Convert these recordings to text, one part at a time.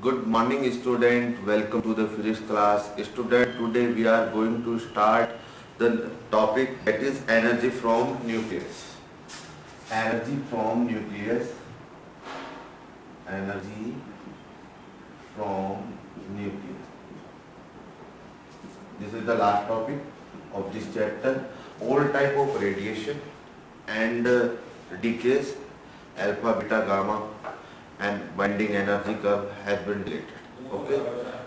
Good morning student, welcome to the physics class. Student, today we are going to start the topic that is energy from nucleus. Energy from nucleus. Energy from nucleus. This is the last topic of this chapter. All type of radiation and decays, alpha, beta, gamma and binding energy curve has been deleted. Okay,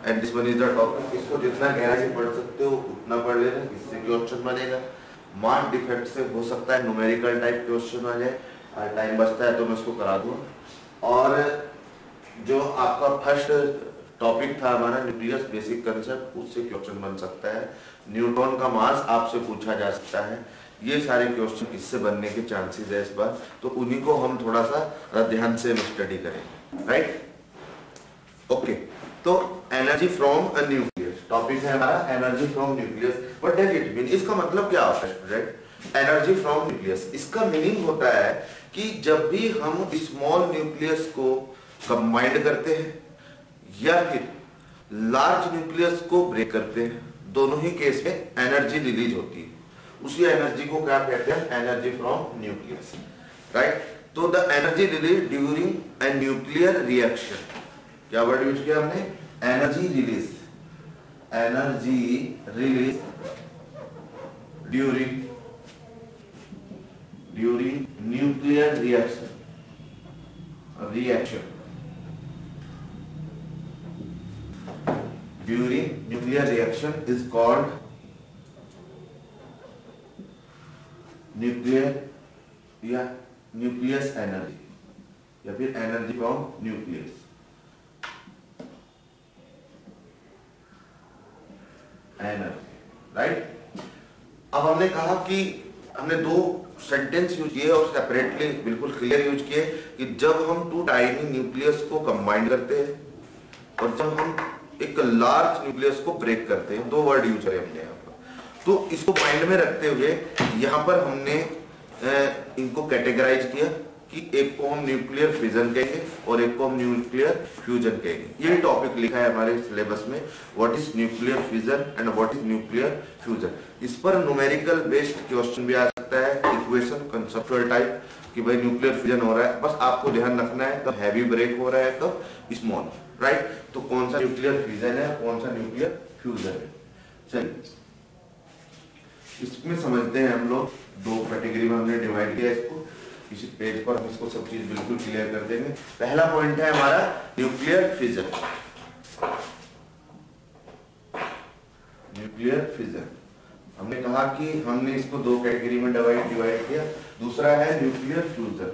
and this one is the topic. इसको जितना गहराई से पढ़ सकते हो उतना पढ़ लेना, इससे क्वेश्चन बनेगा. मार्क डिफेक्ट से हो सकता है न्यूमेरिकल टाइप क्वेश्चन आ जाए. टाइम बचता है तो मैं इसको करा दूंगा. और जो आपका फर्स्ट टॉपिक था हमारा न्यूक्लियस बेसिक कंसेप्ट, उससे क्वेश्चन बन सकता है. न्यूट्रॉन का मास आपसे पूछा जा सकता है. ये सारे क्वेश्चन इससे बनने के चांसेस है इस बार, तो उन्हीं को हम थोड़ा सा ध्यान से स्टडी करेंगे. Right, okay. तो energy from a nucleus topic है हमारा, energy from nucleus. What does it mean? इसका मतलब क्या होता है स्टूडेंट? एनर्जी फ्रॉम न्यूक्लियस, इसका मीनिंग होता है कि जब भी हम स्मॉल न्यूक्लियस को कंबाइंड करते हैं या फिर लार्ज न्यूक्लियस को ब्रेक करते हैं, दोनों ही केस में एनर्जी रिलीज होती है. उसी एनर्जी को क्या कहते हैं? Energy from nucleus. राइट, तो the energy release during a nuclear reaction. क्या वर्ड यूज किया हमने? Energy release. Energy release during nuclear reaction. During nuclear reaction is called nuclear या nucleus energy या फिर energy from nucleus. Energy, right? अब हमने कहा कि हमने दो सेंटेंस यूज किए और सेपरेटली बिल्कुल क्लियर यूज किए कि जब हम टू टाइनी न्यूक्लियस को कंबाइन करते हैं और जब हम एक लार्ज न्यूक्लियस को ब्रेक करते हैं, दो वर्ड यूज करें हमने यहाँ पर. तो इसको माइंड में रखते हुए यहाँ पर हमने इनको कैटेगराइज किया कि एक को हम न्यूक्लियर फिजन कहेंगे और एक को हम न्यूक्लियर फ्यूजन कहेंगे. यही टॉपिक लिखा है हमारे सिलेबस में, what is nuclear fission and what is nuclear fusion. इस पर न्यूमेरिकल बेस्ड क्वेश्चन भी आ सकता है, इक्वेशन कंसेप्चुअल टाइप कि भाई न्यूक्लियर फ्यूजन हो रहा है, बस आपको ध्यान रखना है कब हैवी ब्रेक हो रहा है कब स्मॉल. राइट, तो कौन सा न्यूक्लियर फिजन है, कौन सा न्यूक्लियर फ्यूजन है. चलिए इसमें समझते हैं हम लोग. दो कैटेगरी में हमने डिवाइड किया इसको. इसी पेज पर हम इसको सब चीज बिल्कुल क्लियर कर देंगे. पहला पॉइंट है हमारा न्यूक्लियर फिजन. न्यूक्लियर फिजन हमने कहा कि हमने इसको दो कैटेगरी में डिवाइड किया. दूसरा है न्यूक्लियर फ्यूजन.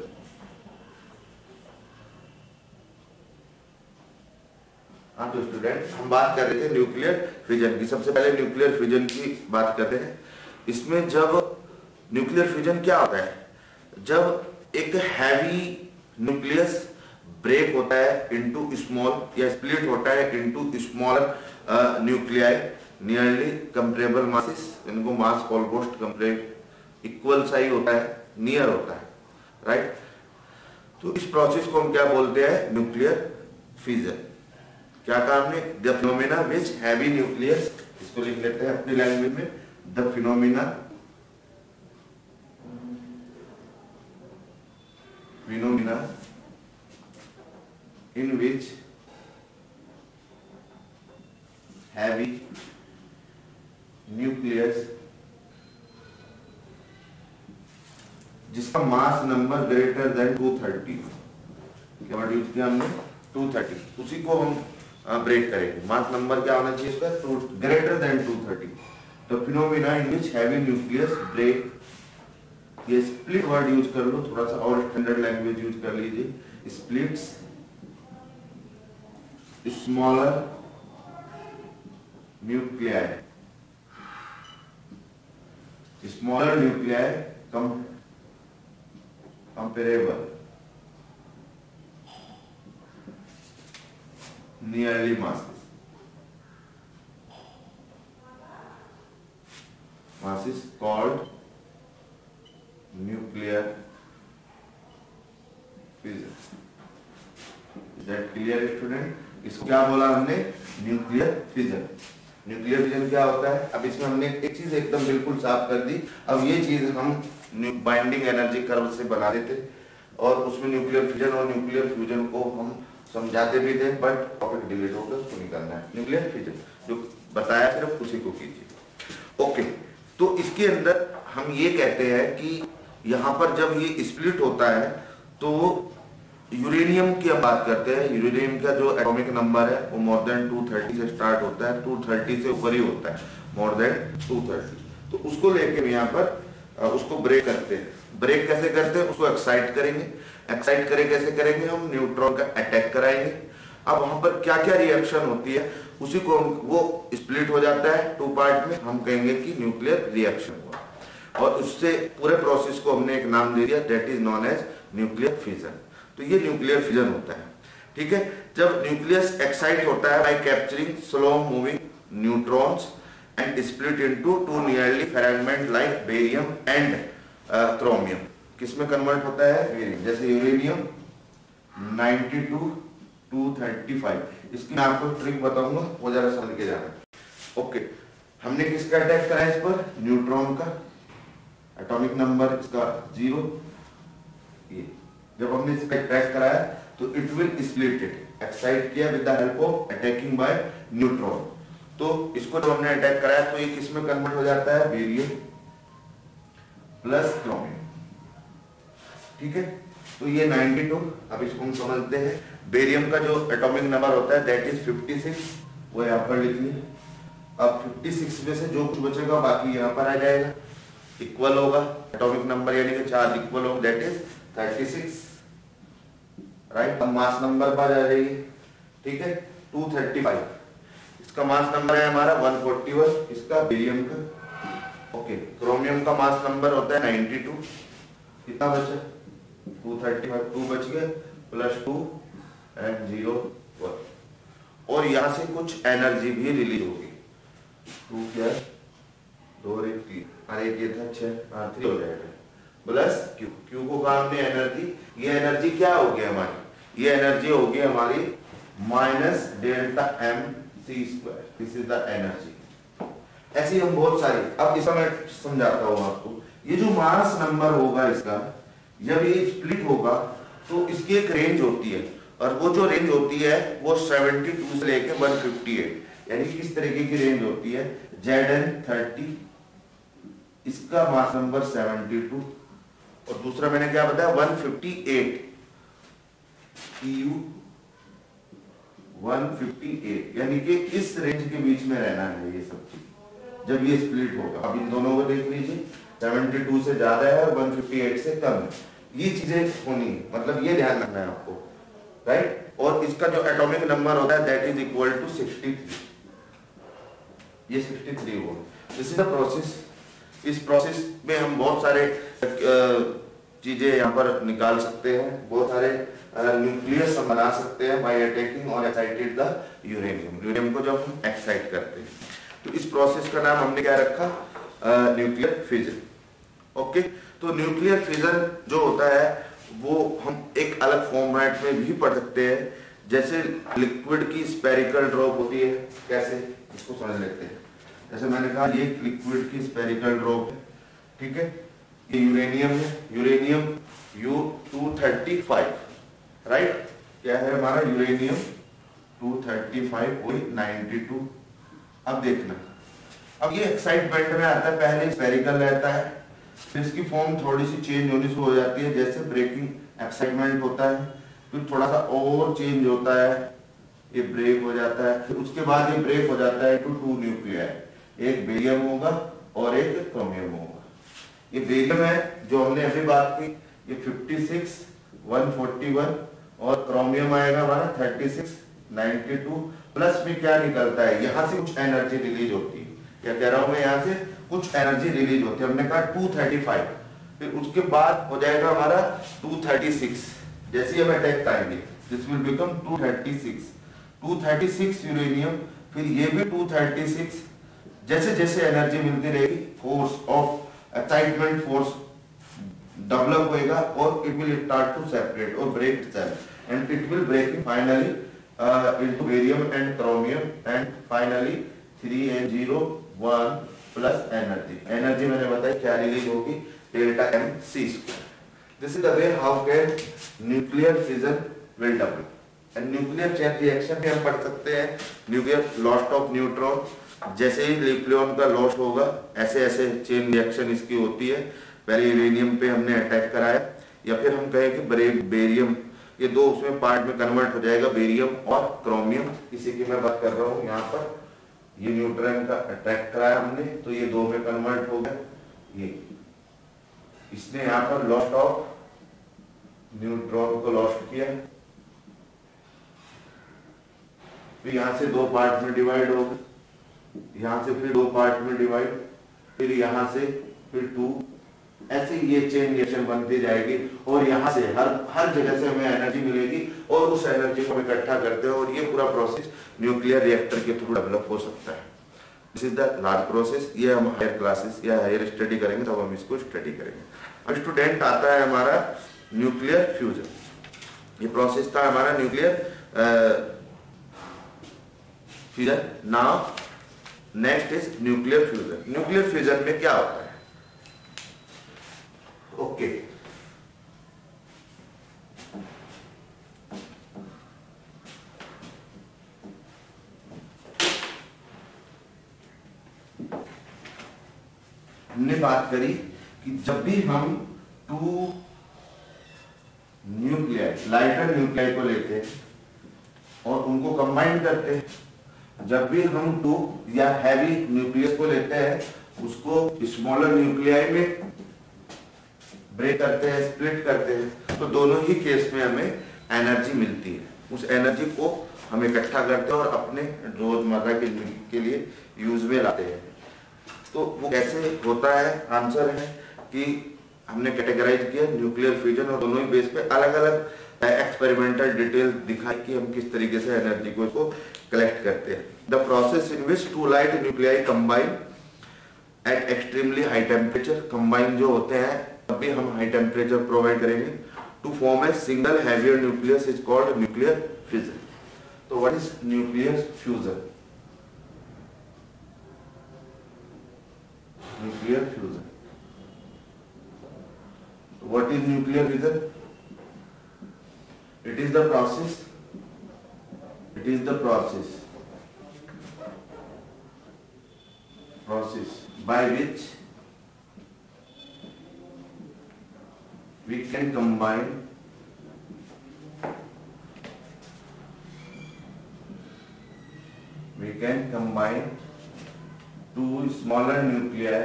हाँ, तो स्टूडेंट हम बात कर रहे थे न्यूक्लियर फिजन की. सबसे पहले न्यूक्लियर फिजन की बात करते हैं. इसमें जब न्यूक्लियर फिजन क्या होता है? जब एक हैवी न्यूक्लियस ब्रेक होता है इनटू स्मॉल या स्प्लिट होता है into smaller nuclei nearly comparable masses. इनको मास ऑलमोस्ट कंपेरेबल इक्वल सा ही होता है, नियर होता है. राइट, तो इस प्रोसेस को हम क्या बोलते हैं? Nuclear fission. क्या कहा हमने? The phenomena which heavy nucleus. इसको लिख लेते हैं अपनी लैंग्वेज में, the phenomena in which heavy nucleus जिसका मास नंबर ग्रेटर देन 230. क्या वर्ड यूज किया हमने? 230. उसी को हम ब्रेक करेंगे. मास नंबर क्या होना चाहिए इसका? Greater than 230. तो phenomena in which heavy nucleus break. ये स्प्लिट वर्ड यूज कर लो, थोड़ा सा और स्टैंडर्ड लैंग्वेज यूज कर लीजिए. Splits smaller nuclei. Smaller nuclei comparable nearly masses called nuclear fission. Is that clear? Clear student? इसको क्या बोला हमने? Nuclear fission. न्यूक्लियर फिजन क्या होता है? अब इसमें हमने एक चीज एकदम बिल्कुल साफ कर दी। अब ये चीज हम बाइंडिंग एनर्जी कर्व से बना देते और उसमें न्यूक्लियर फिजन और न्यूक्लियर फ्यूजन को हम समझाते भी थे, बट टॉपिक डिलीट होकर उसको निकालना है। न्यूक्लियर फिजन जो बताया सिर्फ उसी को कीजिए। ओके, तो इसके अंदर हम ये कहते हैं कि यहाँ पर जब ये स्प्लिट होता है तो यूरेनियम की हम बात करते हैं। यूरेनियम का जो एटॉमिक नंबर है वो मोर देन 230 से स्टार्ट होता है, 230 से ऊपर ही होता है, मोर देन 230। तो उसको लेके हम यहाँ पर उसको ब्रेक करते हैं। ब्रेक कैसे करते हैं? उसको एक्साइट करेंगे। एक्साइट करें कैसे करेंगे? हम न्यूट्रॉन का अटैक कराएंगे। अब वहां पर क्या क्या रिएक्शन होती है उसी को वो स्प्लिट हो जाता है 2 पार्ट में, हम कहेंगे कि न्यूक्लियर रिएक्शन हुआ। और उससे पूरे प्रोसेस को हमने एक नाम दे दिया, that is known as nuclear fission. तो ये न्यूक्लियर फिजन होता है। ठीक है, जब न्यूक्लियस एक्साइट होता है bye capturing slow moving neutrons and split into two nearly fragment like barium and chromium। किसमें कन्वर्ट होता है? बेरियम। जैसे यूरेनियम 92 235। इसकी मैं आपको ट्रिक बताऊंगा, वो जरा समझ के जाना। ओके, हमने किसका अटैक करा इस पर? न्यूट्रॉन का। एटॉमिक नंबर इसका 0। ये जब हमने इसका अटैक कराया तो it will split it, excite किया with the help of attacking by neutron. तो इसको जब हमने अटैक कराया तो ये किसमें कन्वर्ट हो जाता है? Barium plus chromium. ठीक है, तो ये 92। अब इसको हम समझते हैं। बेरियम का जो एटॉमिक नंबर होता है दैट इज 56, वो यहाँ पर लिख लिया। अब 56 में से जो कुछ बचेगा बाकी यहाँ पर आ जाएगा, इक्वल होगा एटॉमिक नंबर, यानी कि चार्ज इक्वल होगा, दैट इज 36। राइट, अब मास नंबर पर आ जाइए। ठीक है, 235 इसका मास नंबर है हमारा 141, इसका बेरियम का। ओके, क्रोमियम का मास नंबर होता है 92। कितना बचा? 235, 2 बच गए, प्लस 2 एंड 0 1। और यहां से कुछ एनर्जी भी रिलीज होगी। 2 क्या? 2 1 3, अरे ये था 6 3 हो जाएगा, प्लस क्यू। क्यू को कहा हमने एनर्जी। ये एनर्जी क्या होगी हमारी? ये एनर्जी होगी हमारी minus delta M C square. This is the energy. ऐसी हम बहुत सारी, अब इसका मैं समझाता हूं आपको। ये जो मास नंबर होगा इसका, जब ये स्प्लिट होगा तो इसकी एक रेंज होती है, और वो जो रेंज होती है वो 72 से लेके 158, यानी कि इस तरीके की रेंज होती है। Zn30, इसका मास नंबर 72, और दूसरा मैंने क्या बताया 158, EU 158, यानी कि इस रेंज के बीच में रहना है ये सब चीज जब ये स्प्लिट होगा। अब इन दोनों को देख लीजिए, 72 से ज्यादा है और 158 से कम है। ये चीजें होनी है, मतलब ये ध्यान रखना है आपको, राइट। और इसका जो एटॉमिक नंबर होता है दैट इज इक्वल टू 63। ये 63 होगा। This is the process. इस प्रोसेस में हम बहुत सारे चीजें यहाँ पर निकाल सकते हैं, बहुत सारे न्यूक्लियस हम बना सकते हैं बाय अटैकिंग और एक्साइटेड द यूरेनियम। यूरेनियम को जब हम एक्साइट करते हैं तो इस प्रोसेस का नाम हमने क्या रखा? Nuclear fission. ओके, तो न्यूक्लियर फिजन जो होता है वो हम एक अलग फॉर्मेट में भी पढ़ सकते हैं। जैसे लिक्विड की स्पेरिकल ड्रॉप होती है, कैसे इसको समझ लेते हैं। जैसे मैंने कहा ये लिक्विड की स्पेरिकल ड्रॉप है, ठीक है। ये यूरेनियम है, यूरेनियम U235, राइट। क्या है हमारा? यूरेनियम 235 वही 92। अब देखना, अब ये एक्साइटमेंट में आता है, पहले स्पेरिकल रहता है, फिर इसकी फॉर्म थोड़ी सी चेंज होनी शुरू हो जाती है, जैसे ब्रेकिंग एक्साइटमेंट होता है, फिर थोड़ा सा और चेंज होता है, ये ब्रेक हो जाता है, फिर उसके बाद ये ब्रेक हो जाता है टू 2 न्यूक्लियाई, एक बेरियम होगा और एक क्रोमियम होगा। ये बेरियम है जो हमने अभी बात की, ये 56 141, और क्रोमियम आएगा हमारा 36 92, प्लस में क्या निकलता है, यहां से कुछ एनर्जी रिलीज होती है। क्या कह रहा हूं मैं? यहां से कुछ एनर्जी रिलीज होती है। हमने कहा 235, फिर उसके बाद हो जाएगा हमारा 236। जैसे ही हम अटैक करेंगे दिस विल बिकम 236 यूरेनियम, फिर ये भी 236। जैसे जैसे एनर्जी मिलती रहेगी, force of excitement force develop होएगा और it will start to separate और break itself, and it will break finally into barium and chromium, and finally 3n01 plus energy मैंने बताया क्या रिलीज होगी, delta M C square. This is the way how can nuclear fission will develop. And nuclear chain reaction भी हम पढ़ सकते हैं. Nuclear lost of neutron, जैसे ही न्यूक्लियन का लॉस होगा ऐसे ऐसे चेन रिएक्शन इसकी होती है. पहले यूरेनियम पे हमने अटैक कराया, या फिर हम कहें कि बेरियम, ये दो उसमें पार्ट में कन्वर्ट हो जाएगा, बेरियम और क्रोमियम. इसी की मैं बात कर रहा हूँ. यहाँ पर ये न्यूट्रॉन का अटैक कराया हमने तो ये दो में कन्वर्ट हो गया. ये इसने यहाँ पर लॉस्ट ऑफ न्यूट्रॉन को लॉस्ट किया, फिर यहाँ से दो पार्ट में डिवाइड हो गए, यहाँ से फिर दो पार्ट में डिवाइड, फिर यहाँ से फिर टू, ऐसे ये चेन रिएक्शन बनती जाएगी. और यहाँ से हर जगह से हमें एनर्जी मिलेगी और उस एनर्जी को हम इकट्ठा करते हैं और ये पूरा प्रोसेस न्यूक्लियर रिएक्टर के थ्रू डेवलप हो सकता है. This is the large process. ये हम हायर क्लासेस या हायर स्टडी करेंगे तब हम इसको स्टडी करेंगे. अब स्टूडेंट आता है हमारा न्यूक्लियर फ्यूजन. ये प्रोसेस था हमारा nuclear fusion. Now next is nuclear fusion. Nuclear fusion में क्या होता है? ओके हमने बात करी कि जब भी हम टू न्यूक्लियाई, लाइटर न्यूक्लियाई को लेते हैं और उनको कंबाइन करते हैं, जब भी हम टू या हैवी न्यूक्लियस को लेते हैं उसको स्मॉलर न्यूक्लियाई में ब्रेक करते हैं, स्प्लिट करते हैं, तो दोनों ही केस में हमें एनर्जी मिलती है. उस एनर्जी को हम इकट्ठा करते हैं और अपने रोजमर्रा के लिए यूज में लाते हैं. तो वो कैसे होता है? आंसर है कि हमने कैटेगराइज किया न्यूक्लियर फ्यूजन और दोनों ही बेस पे अलग अलग एक्सपेरिमेंटल डिटेल दिखाई कि हम किस तरीके से एनर्जी को इसको कलेक्ट करते हैं. The process in which two light nuclei combine at extremely high temperature. Combine जो होते हैं अभी हम हाई टेम्परेचर प्रोवाइड करेंगे to form a single heavier nucleus is called nuclear fission. तो what is nuclear fusion? Nuclear fusion. What is nuclear fission? It is the process by which we can combine two smaller nuclei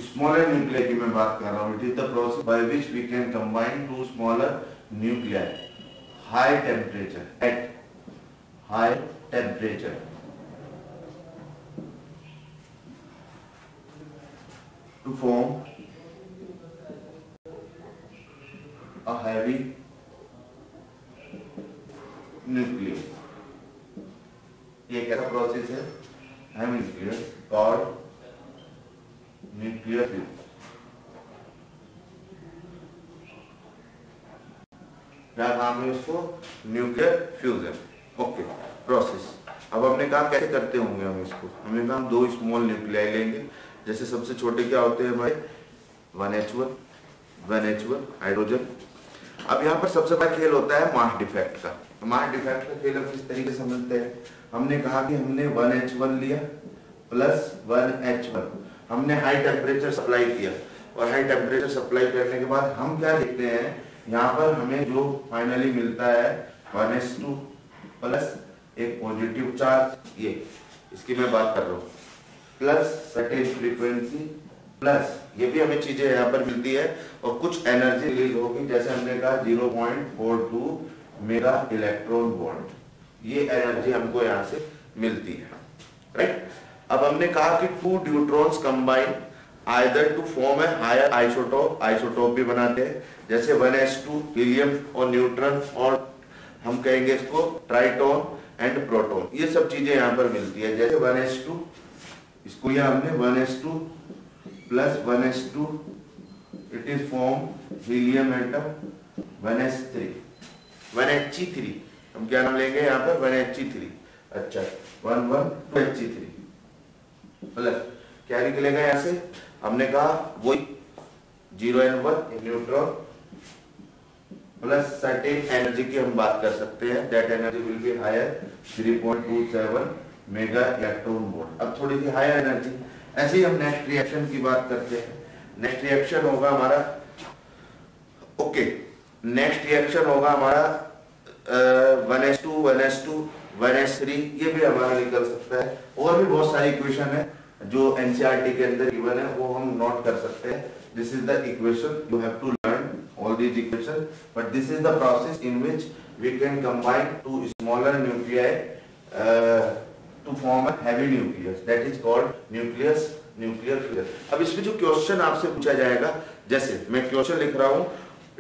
smaller nuclei की मैं बात कर रहा हूँ. It is the process by which we can combine two smaller nuclei high temperature at high temperature to form a heavy nucleus. ये कैसा process है? heavy nucleus called nuclear fusion. क्या नाम है उसको? Nuclear fusion. Okay process. अब हमने कहा कैसे करते होंगे हम इसको. हमने कहा हम दो स्मॉल न्यूक्लियाई लेंगे. जैसे सबसे छोटे क्या होते हैं हमारे 1H1 हाइड्रोजन. अब यहाँ पर सबसे बड़ा खेल होता है मास डिफेक्ट का. मास डिफेक्ट का खेल हम किस तरीके से समझते हैं? हमने कहा कि हमने 1H1 लिया प्लस 1H1, हमने हाई टेम्परेचर सप्लाई किया और हाई टेम्परेचर सप्लाई करने के बाद हम क्या देखते हैं यहाँ पर हमें जो फाइनली मिलता है 1H2 प्लस एक पॉजिटिव चार्ज, ये इसकी मैं बात कर रहा हूँ, प्लस सर्टेन फ्रीक्वेंसी, प्लस ये भी हमें चीजें यहाँ पर मिलती है और कुछ एनर्जी रिलीज होगी. जैसे हमने कहा 0.42 मेगा इलेक्ट्रॉन वोल्ट, ये एनर्जी हमको यहाँ से मिलती है. राइट. अब हमने कहा कि two neutrons combine either to form a higher isotope भी बनाते हैं. जैसे 1H2 हीलियम और न्यूट्रॉन, और हम कहेंगे इसको ट्राइटोन एंड प्रोटॉन. ये सब चीजें यहाँ पर मिलती है. जैसे 1H2 इसको लिया हमने 1H2 plus 1H2 it is formed helium atom 1s3 1He3, हम क्या नाम लेंगे यहाँ पर 1He3, अच्छा 112He3 प्लस क्या निकलेगा यहाँ से, हमने कहा वही 0n1 neutron plus certain energy की हम बात कर सकते हैं, that energy will be higher 3.27 mega electron volt. अब थोड़ी सी हायर एनर्जी, ऐसे ही हम नेक्स्ट रिएक्शन की बात करते हैं। नेक्स्ट रिएक्शन होगा हमारा, ओके, नेक्स्ट रिएक्शन होगा हमारा 1s2 1s2 1s3, ये भी हमारा निकल सकता है। और भी बहुत सारी इक्वेशन है जो एनसीईआरटी के अंदर गिवन है, वो हम नोट कर सकते हैं। This is the equation, you have to learn all these equations, but this is the process in which we can combine two smaller nuclei to form a heavy nucleus, that is called nuclear fusion। अब इसमें जो question आपसे पूछा जाएगा, जैसे मैं question लिख रहा हूँ,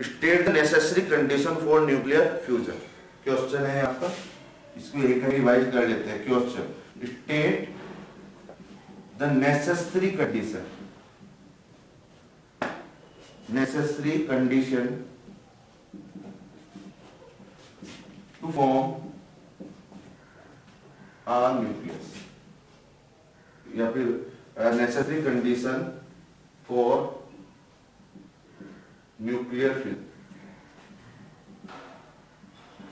state the necessary condition for nuclear fusion, question है आपका, इसको एक रिवाइज कर लेते हैं। Question, state the necessary condition to form a nucleus, या फिर necessary condition for nuclear fusion।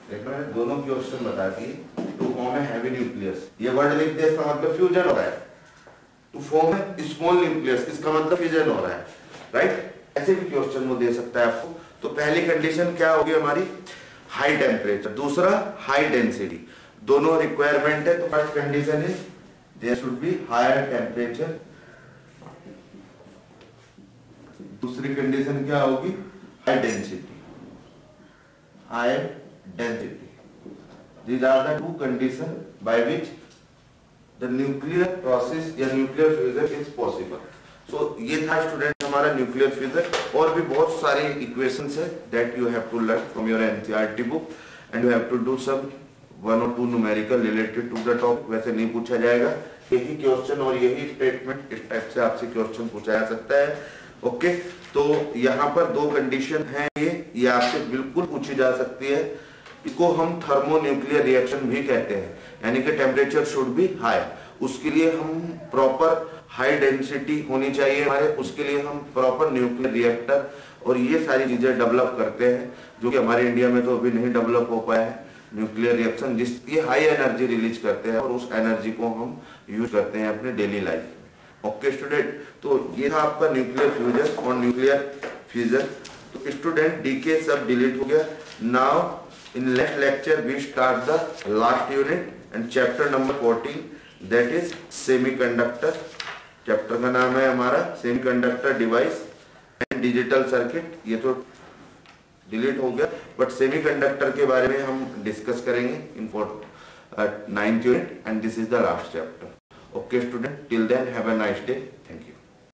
देखना है, दोनों क्वेश्चन बता दिए। To form a heavy nucleus, ये वर्ड लिख दे, इसका मतलब फ्यूजन हो रहा है। To form a small nucleus, इसका मतलब फ्यूजन हो रहा है, राइट? ऐसे भी क्वेश्चन वो दे सकता है आपको। तो पहली कंडीशन क्या होगी हमारी, हाई टेम्परेचर, दूसरा हाई डेंसिटी, दोनों रिक्वायरमेंट है। तो first condition is there should be higher temperature, दूसरी कंडीशन क्या होगी, high density, high density. These are the two condition by which the nuclear process या nuclear fusion is possible. So ये था student हमारा न्यूक्लियर फ्यूजन। और भी बहुत सारे इक्वेशंस है that you have to learn from your NCERT book, and you have to do some 1 or 2 numerical related to the topic. वैसे नहीं पूछा जाएगा, यही क्वेश्चन और यही स्टेटमेंट इस टाइप से आपसे क्वेश्चन पूछा जा सकता है। ओके, तो यहाँ पर दो कंडीशन है, ये आपसे बिल्कुल पूछी जा सकती है। इसको हम थर्मोन्यूक्लियर रिएक्शन भी कहते हैं, यानी कि टेम्परेचर शुड बी हाई। उसके लिए हम प्रॉपर हाई डेंसिटी होनी चाहिए हमारे, उसके लिए हम प्रॉपर न्यूक्लियर रिएक्टर और ये सारी चीजें डेवलप करते हैं, जो कि हमारे इंडिया में तो अभी नहीं डेवलप हो पाया है। न्यूक्लियर रिएक्शन जिसकी हाई एनर्जी रिलीज करते हैं और उस एनर्जी को हम यूज करते हैं अपने डेली लाइफ में। ओके स्टूडेंट, तो ये था आपका न्यूक्लियर फ्यूजन और न्यूक्लियर फ्यूजन। तो स्टूडेंट डीके सब डिलीट हो गया। Now in next lecture we start the last unit and chapter number 14, that is semiconductor. Chapter का नाम है हमारा semiconductor device and digital circuit. ये तो डिलीट हो गया, बट सेमीकंडक्टर के बारे में हम डिस्कस करेंगे in 9th unit, and this is the last chapter. Okay student, till then have a nice day, thank you.